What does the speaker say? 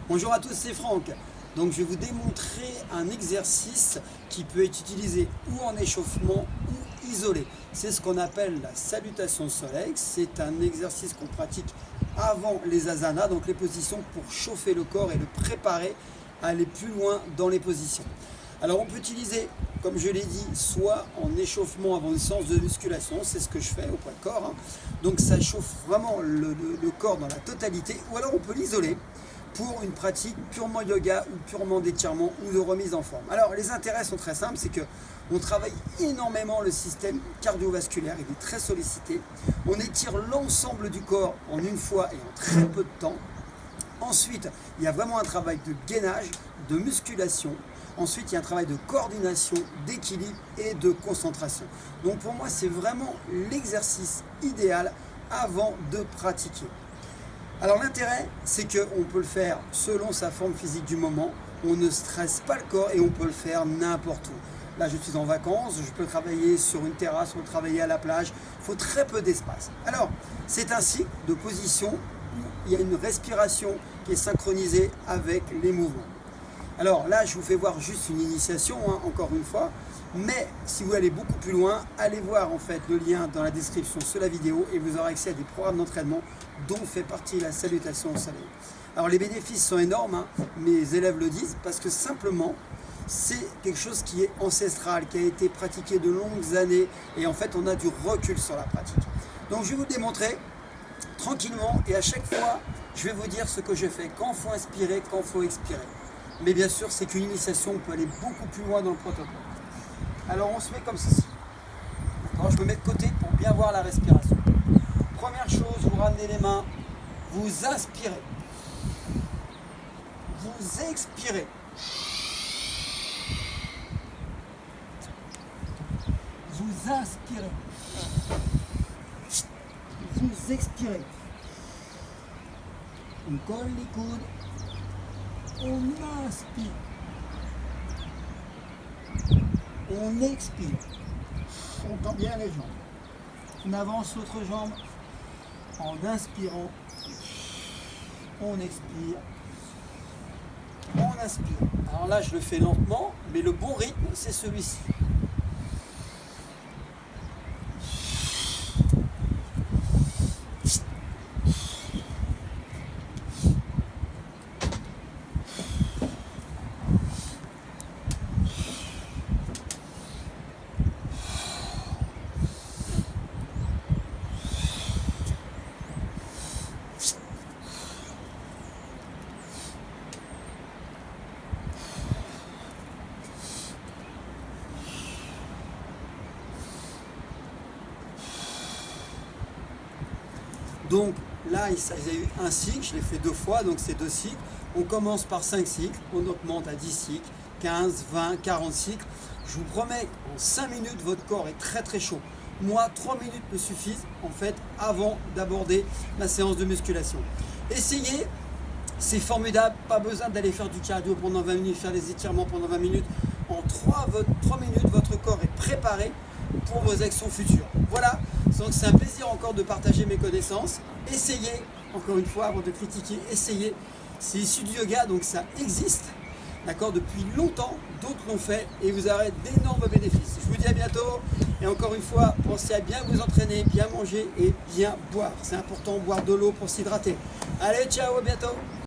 Bonjour à tous, c'est Franck. Donc je vais vous démontrer un exercice qui peut être utilisé ou en échauffement ou isolé. C'est ce qu'on appelle la salutation au soleil. C'est un exercice qu'on pratique avant les asanas, donc les positions pour chauffer le corps et le préparer à aller plus loin dans les positions. Alors on peut utiliser, comme je l'ai dit, soit en échauffement avant une séance de musculation, c'est ce que je fais au poids de corps. Donc ça chauffe vraiment le corps dans la totalité, ou alors on peut l'isoler pour une pratique purement yoga ou purement d'étirement ou de remise en forme. Alors les intérêts sont très simples, c'est qu'on travaille énormément le système cardiovasculaire, il est très sollicité. On étire l'ensemble du corps en une fois et en très peu de temps. Ensuite, il y a vraiment un travail de gainage, de musculation. Ensuite, il y a un travail de coordination, d'équilibre et de concentration. Donc pour moi, c'est vraiment l'exercice idéal avant de pratiquer. Alors l'intérêt, c'est qu'on peut le faire selon sa forme physique du moment, on ne stresse pas le corps et on peut le faire n'importe où. Là je suis en vacances, je peux travailler sur une terrasse, on peut travailler à la plage, il faut très peu d'espace. Alors c'est un cycle de position où il y a une respiration qui est synchronisée avec les mouvements. Alors là je vous fais voir juste une initiation, encore une fois, mais si vous allez beaucoup plus loin, allez voir en fait le lien dans la description sous la vidéo et vous aurez accès à des programmes d'entraînement dont fait partie la salutation au soleil. Alors les bénéfices sont énormes, mes élèves le disent, parce que simplement c'est quelque chose qui est ancestral, qui a été pratiqué de longues années et en fait on a du recul sur la pratique. Donc je vais vous le démontrer tranquillement et à chaque fois je vais vous dire ce que je fais, quand il faut inspirer, quand il faut expirer. Mais bien sûr c'est qu'une initiation, on peut aller beaucoup plus loin dans le protocole. Alors on se met comme ceci. Je me mets de côté pour bien voir la respiration. Première chose, vous ramenez les mains, vous inspirez, vous expirez. Vous inspirez, vous expirez. On colle les coudes, on inspire, on expire. On tend bien les jambes. On avance l'autre jambe en inspirant, on expire, on inspire. Alors là, je le fais lentement, mais le bon rythme, c'est celui-ci. Donc là, il y a eu un cycle, je l'ai fait 2 fois, donc c'est 2 cycles. On commence par 5 cycles, on augmente à 10 cycles, 15, 20, 40 cycles. Je vous promets qu'en 5 minutes, votre corps est très très chaud. Moi, 3 minutes me suffisent en fait avant d'aborder ma séance de musculation. Essayez, c'est formidable, pas besoin d'aller faire du cardio pendant 20 minutes, faire des étirements pendant 20 minutes. En 3 minutes, votre corps est préparé pour vos actions futures. Voilà, donc c'est un plaisir encore de partager mes connaissances. Essayez, encore une fois, avant de critiquer, essayez. C'est issu du yoga, donc ça existe, d'accord, depuis longtemps. D'autres l'ont fait et vous aurez d'énormes bénéfices. Je vous dis à bientôt. Et encore une fois, pensez à bien vous entraîner, bien manger et bien boire. C'est important, boire de l'eau pour s'hydrater. Allez, ciao, à bientôt.